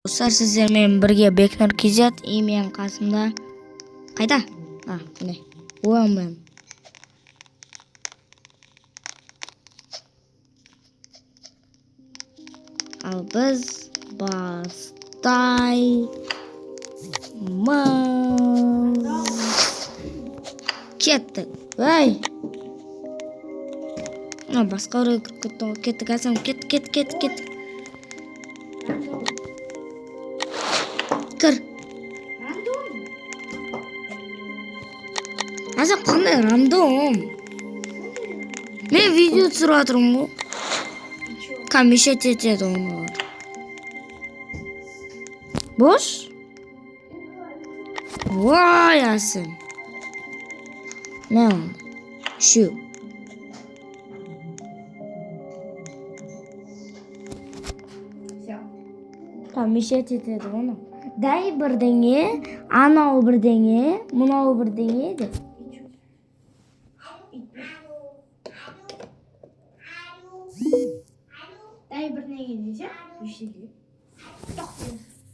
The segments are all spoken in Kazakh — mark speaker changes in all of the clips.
Speaker 1: Dostlar sizlerle birge Beknur Kizat, men Qasımda. Qayda? Ha, mine. O'yam. Al biz ketdik. Voy. Ha, boshqa o'ringa ketdik. Qasam ket. Kir. Azam qanday random? Men video tushirayotirim-ku. Kamisha chechadi uni. Bosh? Voy asim. Ne oldu? Şu. Kamisha chechadi uni. Day birdenge, ana birdenge, muna birdenge de.
Speaker 2: Day bir nega desa, yushili.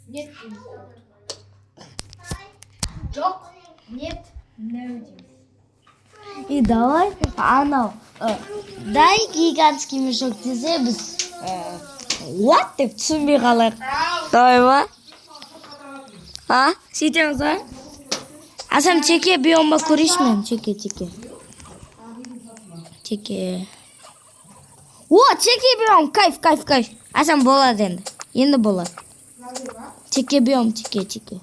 Speaker 2: Нет. Жоқ, нет, no deymiz.
Speaker 1: И давай, ana. Day gigantский мешок desa biz what deb tushunmay qolar. Doyma. Ha? Сөйтеміз ба? Asam cheke buyonma ko'rishman, cheke. O, cheke buyon, kayf. Asam bo'ladi endi. Endi bo'ladi. Cheke buyon, cheke.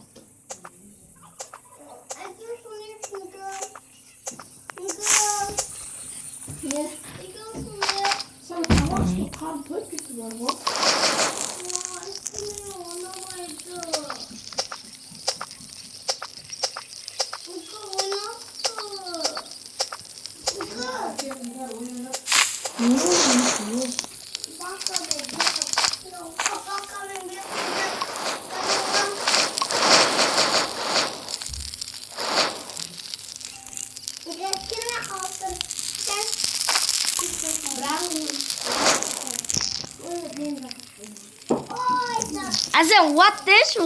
Speaker 1: Asam what this?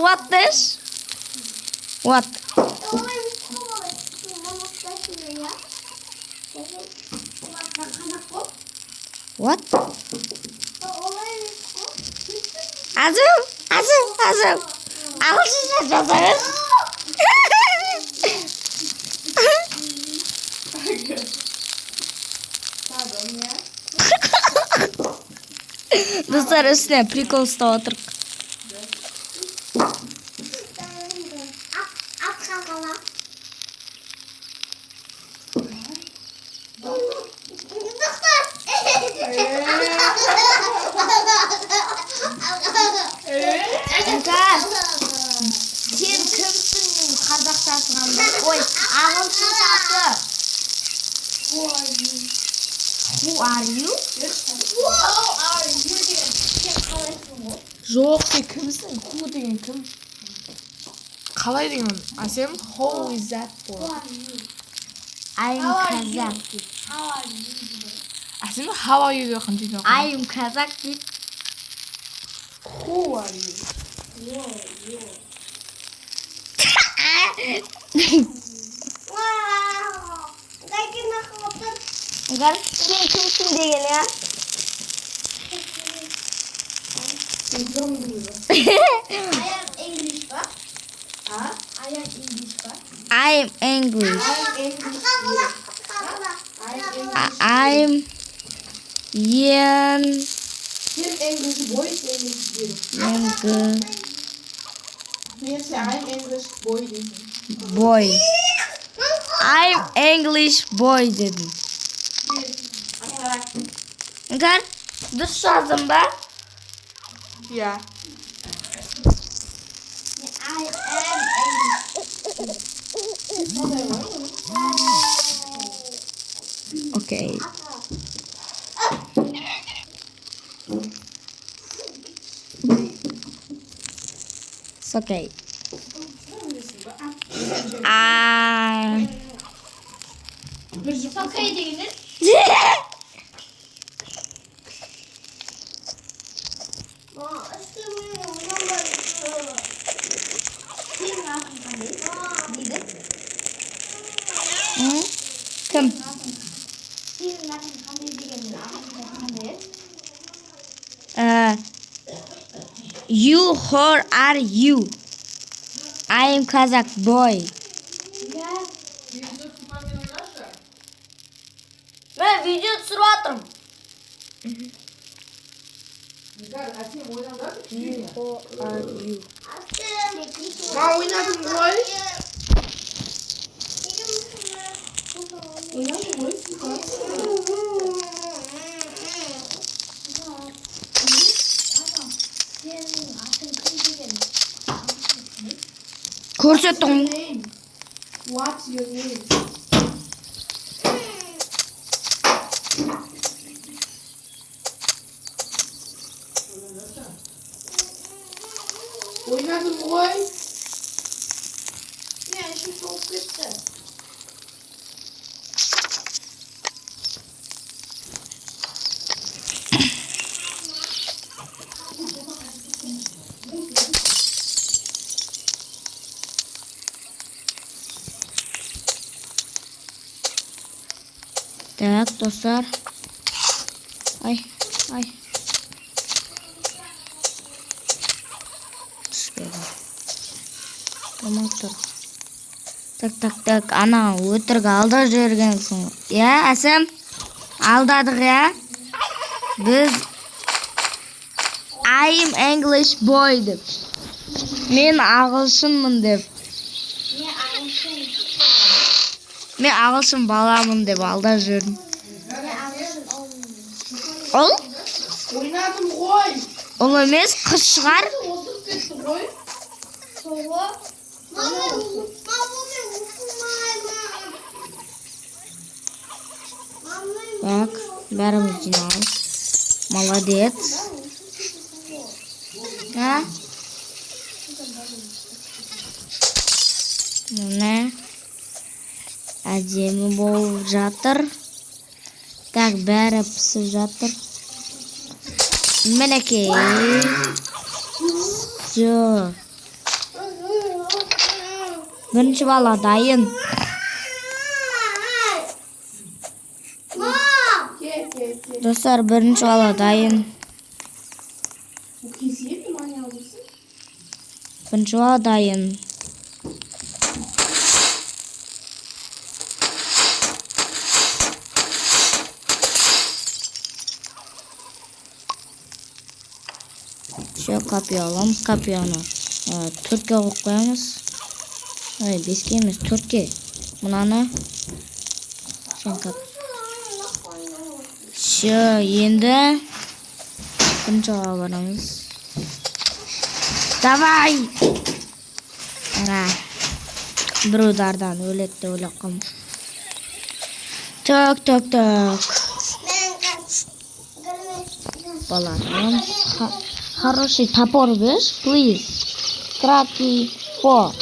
Speaker 1: What? What? Azam. Ağzınıza yazarız. Dostlar üstüne prikol ustavatır. Sen kimsin Qazaxstanda? Oy, ağılsın tatlı. Who are you?
Speaker 3: Жоқ, сен кімсің? Who деген кім? Қалай деген? Асем, who is that for?
Speaker 1: I'm Kazakh.
Speaker 3: Асем, how are you деген дейді.
Speaker 1: I'm Kazakh.
Speaker 3: Who are you?
Speaker 1: Enggak, sen kimsin деген ya?
Speaker 2: I am English ba? I am English ba?
Speaker 1: I'm English. I'm Yan.
Speaker 3: Sen English boy, English girl. Men sen I'm English boy dedim.
Speaker 1: Boy. I'm English boy dedim. Enggak, dürüst yazdım ben.
Speaker 3: Ya.
Speaker 2: I am English.
Speaker 1: Okay. It's okay.
Speaker 2: Okay deyiniz.
Speaker 1: who are you? I am Kazakh boy.
Speaker 2: Ben video sürüyorum.
Speaker 1: Who are you?
Speaker 3: 나 oynadım boy.
Speaker 1: Ko'rsatdim.
Speaker 3: What's your name? Oynadım boy.
Speaker 2: Ne şu çok kötü.
Speaker 1: Так, dostlar. Ay. Tamam tur. Tak. Ana өтірік алдап жібергенсің. Ya, Әсем? Алдадық, ya? Biz I am English boy деп. Мен ағылшынмын деп. Мен ағылшын баламын деп алдап жүрдім. Ол?
Speaker 3: Oynadım boy.
Speaker 1: Ол емес, қыз шығар.
Speaker 3: Oturup gitti boy.
Speaker 1: Так, бәріміз жиналыс. Молодец. А? Міне. Әдемі болып жатыр. Так, бәрі пісіп жатыр. Мінекей. Всё. Бірінші бала дайын.
Speaker 3: Ke.
Speaker 1: Достар, бірінші бала дайын.
Speaker 3: Bu kesiye mi manyağı mısın?
Speaker 1: Бірінші бала дайын. Все, копия аламыз, копияны. Төртке қойып қоямыз. Ой, беске емес, төртке. Мынаны. Все, енді бірінші бала барамыз. Давай! Бір удардан өледі деп ойлап қалдым. Так. Бала аламыз. Хороший топор беш, please. Краткий фо.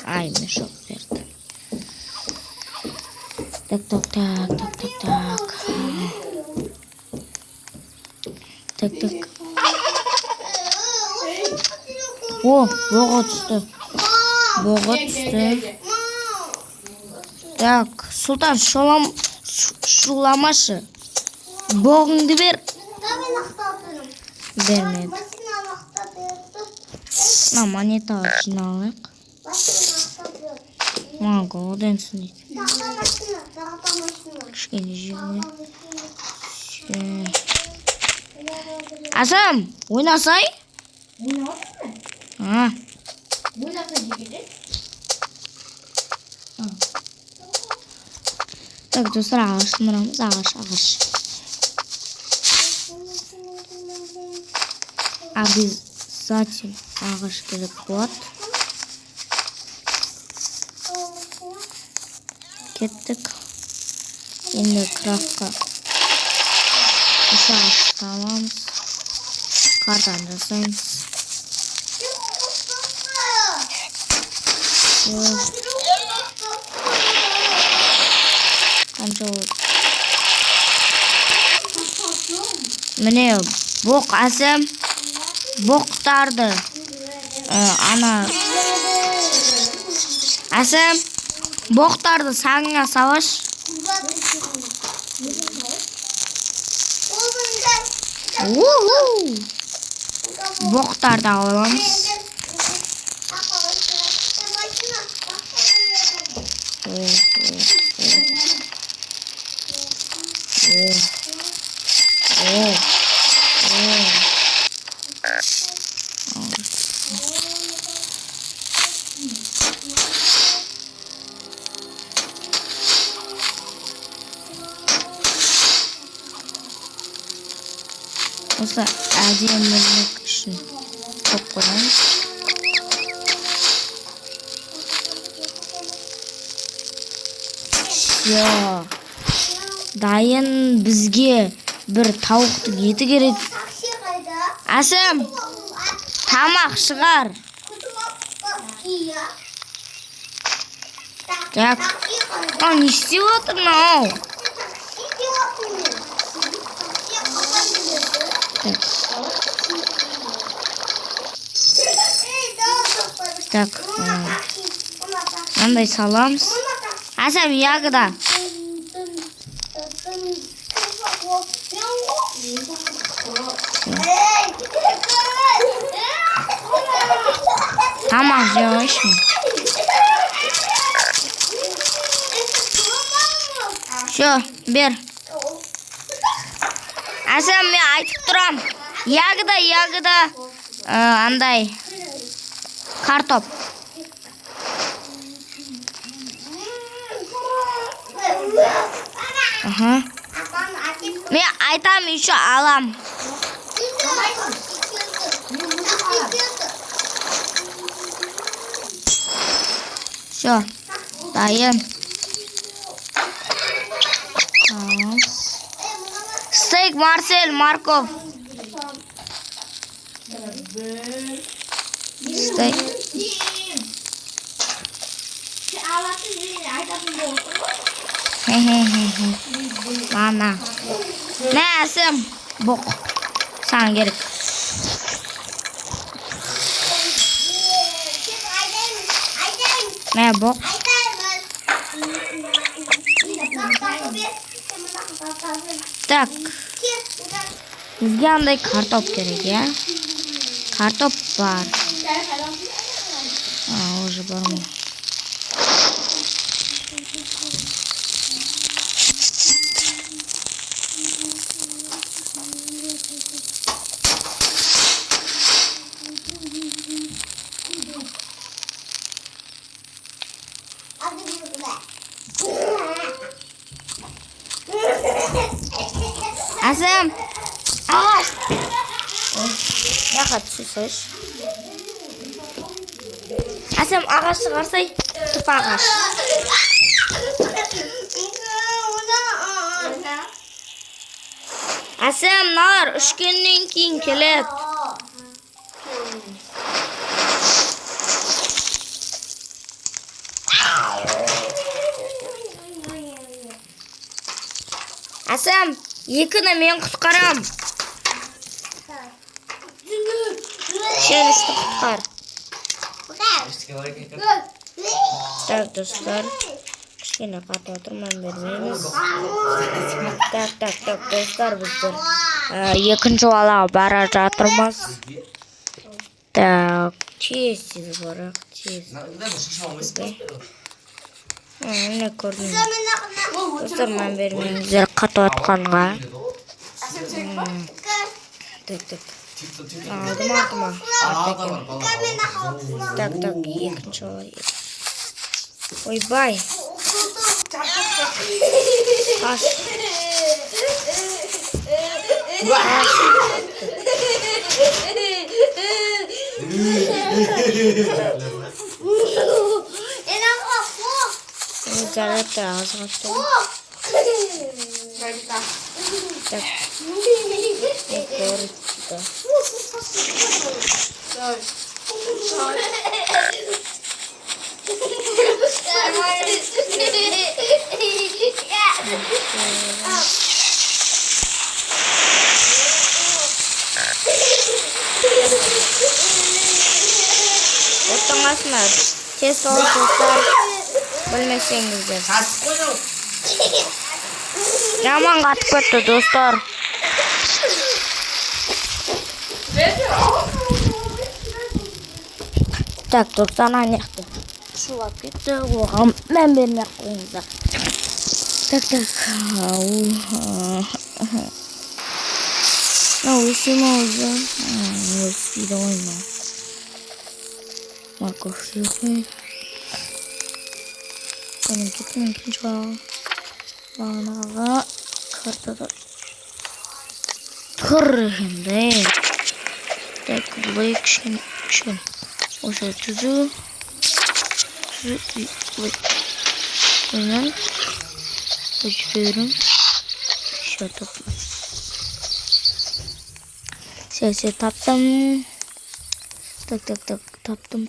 Speaker 1: Ай, мешок берді. Так. О, боға түсті. Так, Сұлтан, шуламашы. Боғыңды бер. Бермеді. На, монета жиналайық. Голденсің дейді. Кішкене жеріне. Асам, ойнасай? Так, достар, ағашын мұрамыз, ағаш. Обязательно ағаш керек болады. Кеттік. Енді крафтқа ағаш аламыз. Картаны жасаймыз. Қанша ол? Міне боқ Әсем. Боқтарды. Ана. Әсем. Боқтарды саңына салаш. боқтарды аламыз. Осы әдемілік үшін көп қоямыз. Всё. Дайын, бізге бір тауықтың еті керек. Әсем, тамақ шығар. Так. Не істеп отыр мынау? Так. Мындай саламыз. Әсем, ягода. Тамақ жемейші. Всё, бер. Әсем, мен айтып тұрам. Ягода, андай. Картоп. Мен айтам, еще алам. Всё, дайын. Стейк, Марсель, морковь. Стейк. Mana. Nəsim? Boq. Sana gerek. Ne boq? Так. Bizga anday kartop kerak, ya. Kartop var. Уже bormi? Әсем, ағаш. Яқа түсірсейш. Әсем, ағаш шығарсай, түп ағаш. Әсем, нар үшкеннен кейін келет. Әсем, екіні мен құтқарам. Шелісті құтқар. Так, достар. Кішкене қатып отырман бермейміз. Так, достар, біздер екінші алаға бара жатырмыз. Так, тез барақ, тез. Ne gördün? Dostlar, ben vermeyeyim. Katı atkanğa. Tak. Aldım. Tak, ikinci olay. Oy bay. Kaç. Jarate ağzına tuttum. Tak. Doğru çıktı. Otangasınlar. Kes olun dostlar. Bilmesеңіздер. Жаман қатып кетті достар. Так, тоқтан аяқты. Шулап кетті, оған мән бермей қойыңыздар. Так. Өсім аузы. Өспейді ойма. Морковь ехай. Оның кетімен жағы. Бағанаға картада тұр егенде. Так, бұлай кішкен. Осы тұзу. Ondan açıyorum. Şöyle toplayayım. Sesi taptım. Tak. Taptım.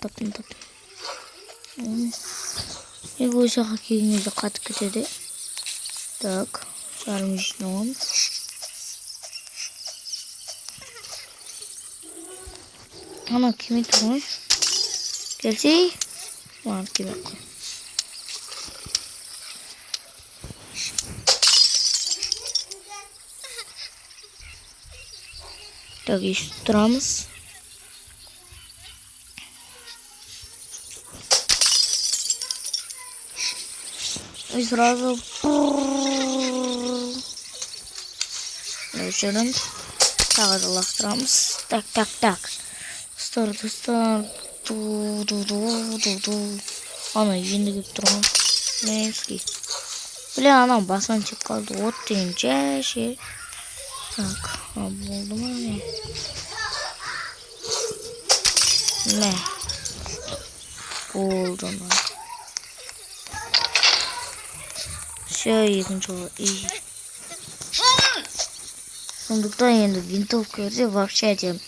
Speaker 1: Ego uşağı kiyinizi katık etedi. Tak. Sarmış noğum. Ama kimi tutmuş? Gelsi. Var kimi koy. Так, еще трамс. И сразу вечером так трамс. Так. Старт. Ana yeni götürüyorum. Neyse. Bile anam basan çıkardı. Ot deyince şey. Tak. Buldum hani. Ne? Buldum. Şey ikinci oldu. İyi. Sandıktan yeni vintok gördü. Вообще edeceğim.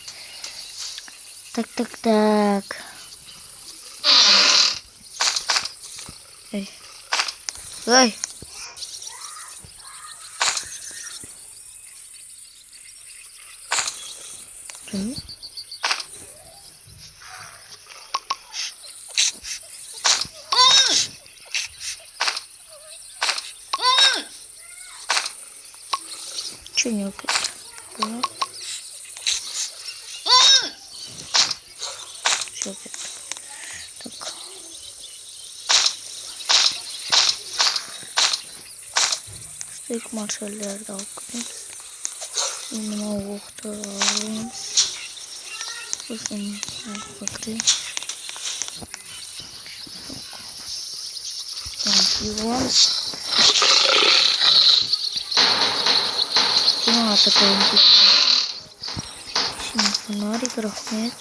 Speaker 1: Так. Эй. Чё не опять? Чё опять? Так. Стейк маршаллерді алып кетеміз. Мына оқты аламыз. Сосын покрыем. Киламыз. Атакаем. Şimdi фонарик рахмет.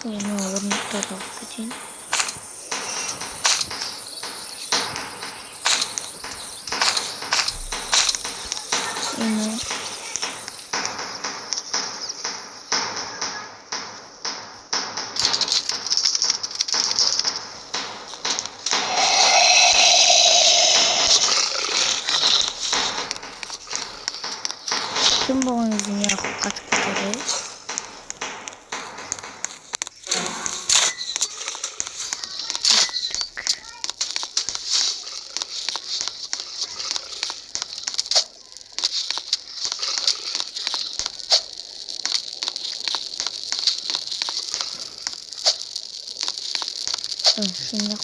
Speaker 1: Мына орындықтарды алып кетейін. Kim bu oyunun ya katkıları? Şimdi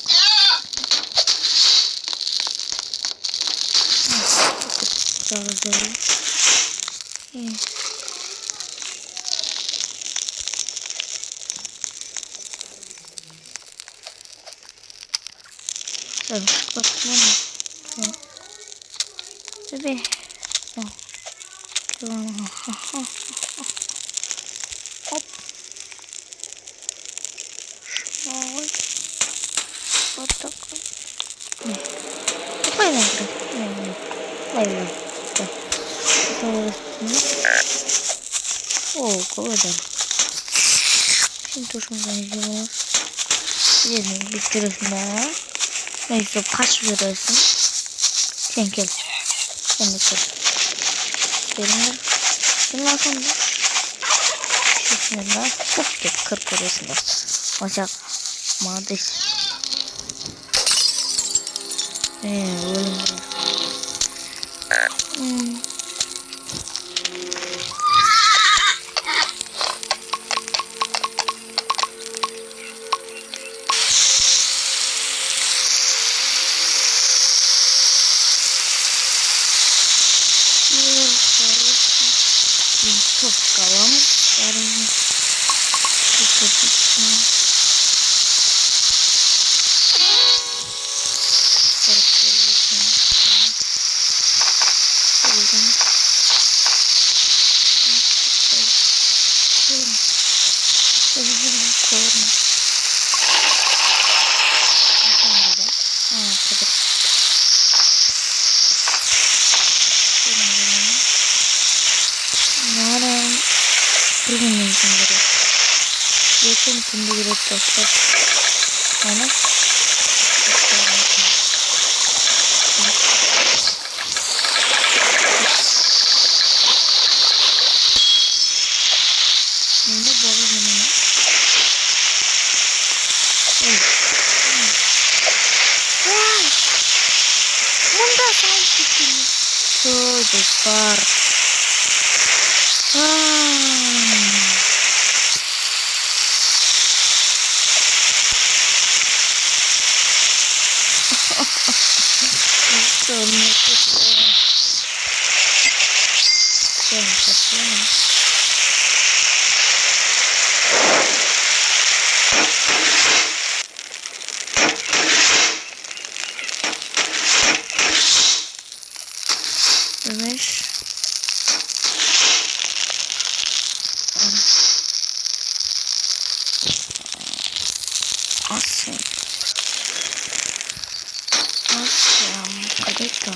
Speaker 1: Tabii. Hop. Otak. Ne? Koyalım. Koyalım. O kadar. Şimdi tuşumuza gidiyoruz. Gidelim bitiriyorsun bana. Neyse kaç veriyorsun? Sen gel. Sen de gel. Gelin. Bundan sonra şunlarla hop diye 40 arasında. Ocak maddes. Öyle. Отлично. Yakın şimdi direkt başlar. Ana. Bunda balı yemene. Bunda sen çıktınız. Çocuklar. Ömer. Asya. Kadeta.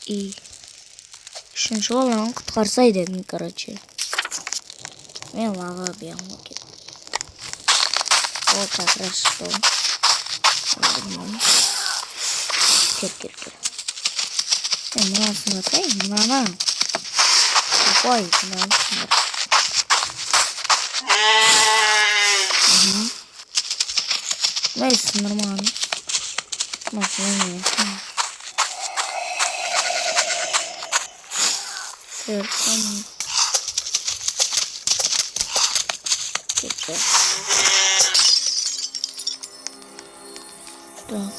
Speaker 1: И үшінші баланы құтқарсай дедім, короче. Мен лава бьем. Вот как раз что. Кир. Мынаны атай, мынаны. Ой, мынаны. Весь нормально. Машина. Телефон. Так.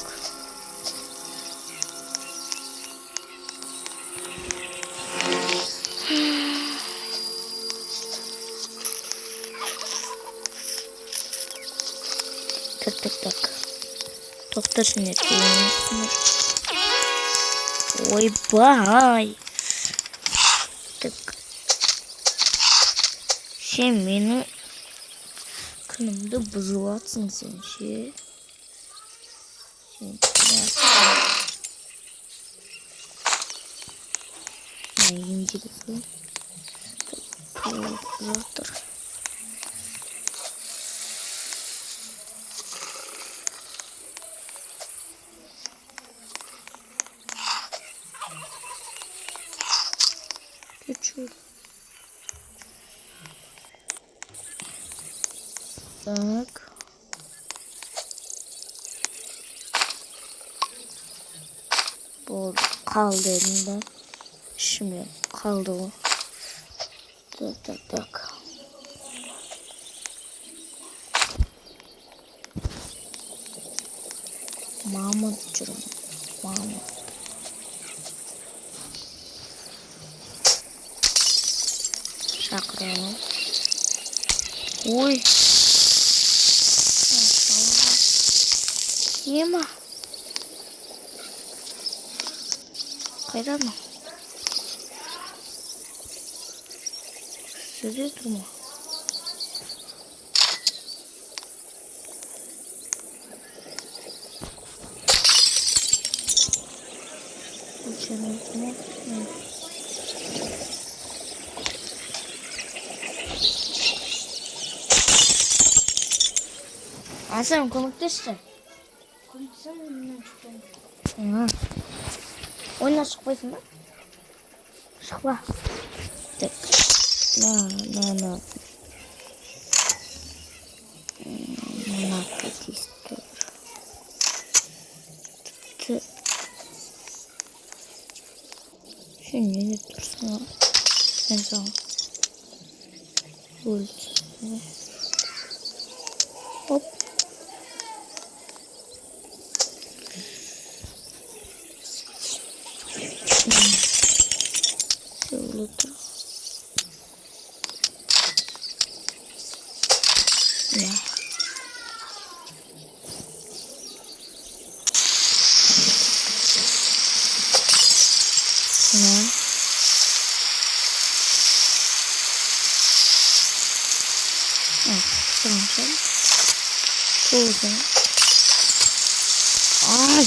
Speaker 1: Так. Топташ нет. Ой, бай. Так. 7 минут. Kanımda buzuvatsın sen şey. Ne ince bir bu. Завтра. Tak. Bu kaldı elinde. Şimdi kaldı o. Tak. Mahmutcuğum. Mahmut. Şakralım. Uy. Yema. Kayda mı? Sürüyor durma. Aslan komikleşti.
Speaker 2: Konuşsana önünden çıkıyorum.
Speaker 1: Hı. Oyuna çıkmayasın lan. Çıkma. Tık. No. Nakit istiyor. Tık. Şimdi ne dursana. Ne zaman? Ult. Hop. Şöyle dur. Ne? Ne? Tamam. Burada. Ay.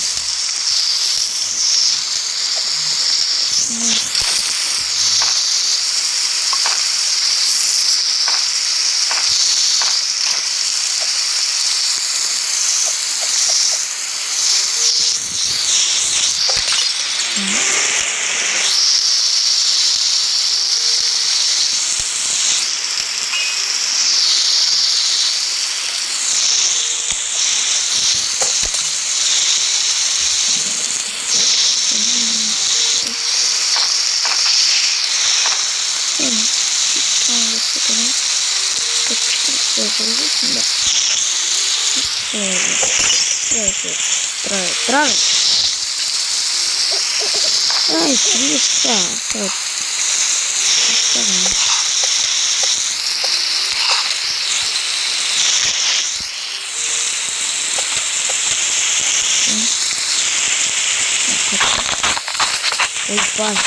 Speaker 1: Трав. Ай, слишком. Вот. Ой, бай.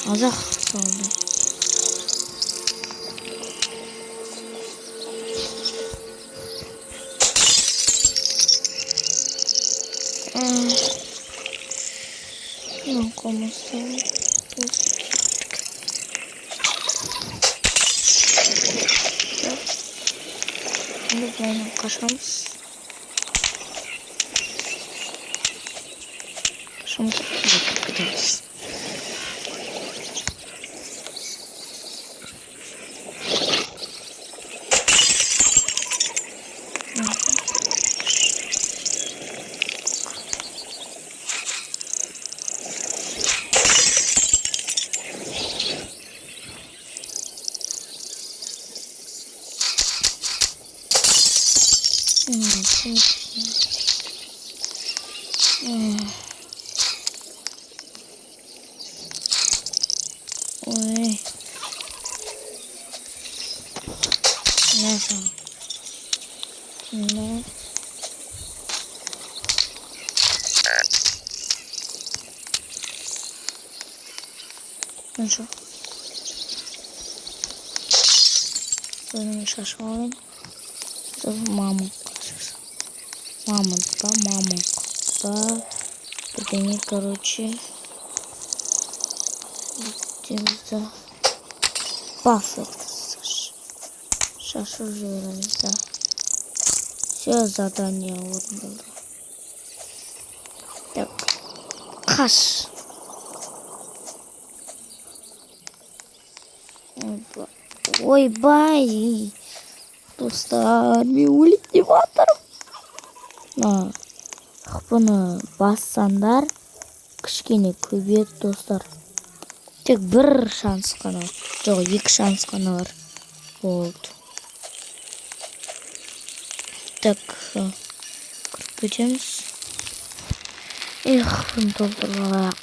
Speaker 1: Azak oldu. Não como sou. Şimdi buraya kaçmamız. Şimdi gideriz. Ой. Neyse. Ne? Ne şu? Benim şaşırmayın. Мамонт. Мамонт, да. Подними, короче. За пафос. Шашу да. Все задание вот было. Так. Каш. Ой, бай. Достар ультиматор. Бұны бассандар кішкене көбейеді достар. Тек бір шанс қана. Жоқ, 2 шанс қана бар. Болды. Так, кіріп кетеміз. Бұны толтырып алайық.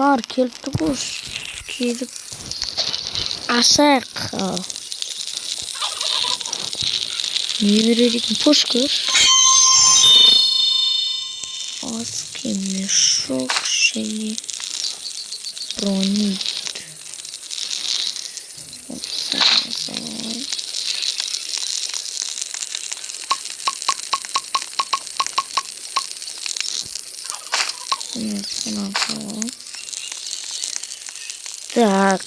Speaker 1: Нар келіпті қош. Келіп ашайық. Не береді екен? Пушкар. Аски, мешок, және бронит. Так,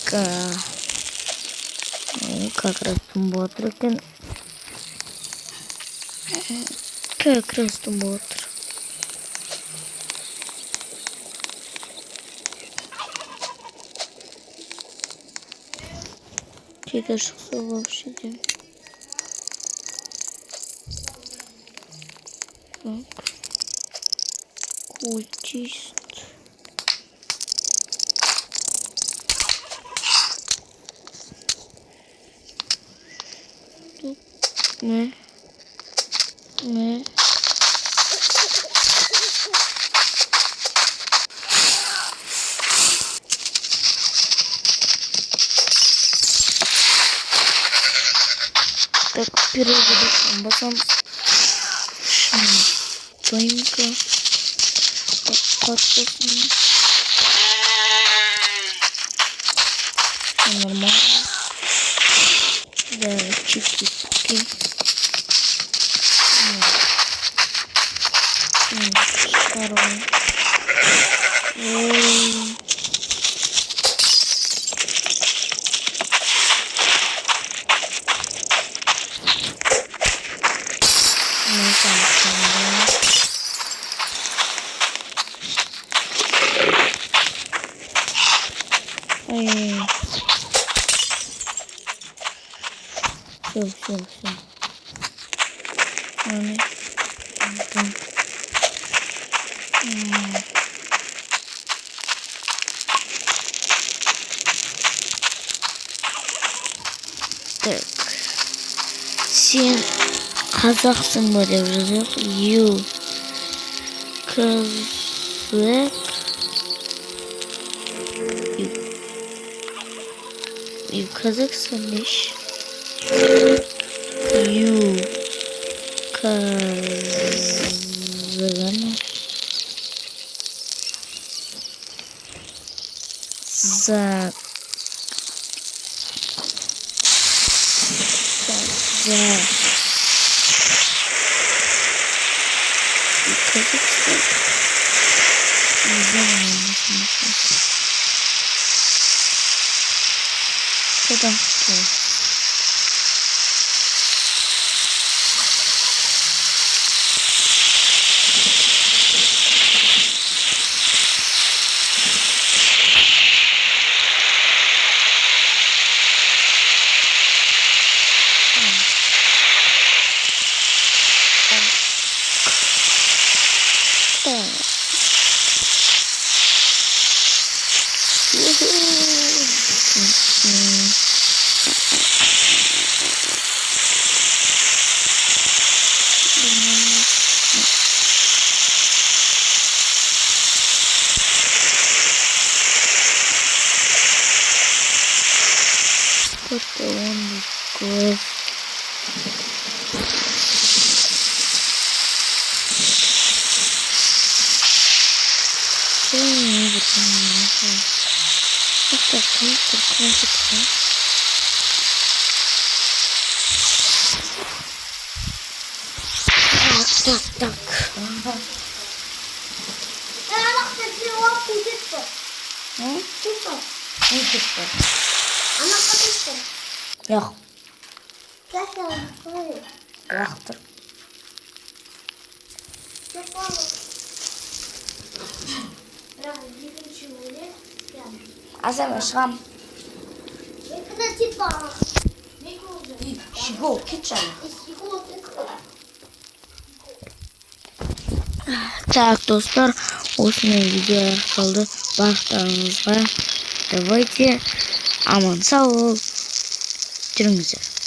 Speaker 1: как раз тумботр екен. Как раз тумботр. Что-то шықса вообще де. Так. Культист. Тут. Не. Так, вперед басам. Тоненько. Подписано. Нормально. Да, чики-пуки. Второй. Все. Так. Сен қазақсың ба деп жазайық. You казак. You казаксың деш. You казаганы. За. Казахстан. Не знаю, куда? 4'te 19. Так.
Speaker 2: Bak sesini o kuyucu.
Speaker 1: Hı?
Speaker 2: Çıktı.
Speaker 1: Ne çıktı?
Speaker 2: Ana kapıştı.
Speaker 1: Yok.
Speaker 2: Gerçekten böyle.
Speaker 1: Yoktur.
Speaker 2: Çok var mı? Ya yıkın şöyle. Yani.
Speaker 1: Azam şam.
Speaker 2: Ne kadar tip var. Ne oldu?
Speaker 1: Şigo kitchen.
Speaker 2: Eski oldu.
Speaker 1: Так, достар, осындай видео аяқталды. Барлықтарыңызға давайте аман сау жүріңіздер.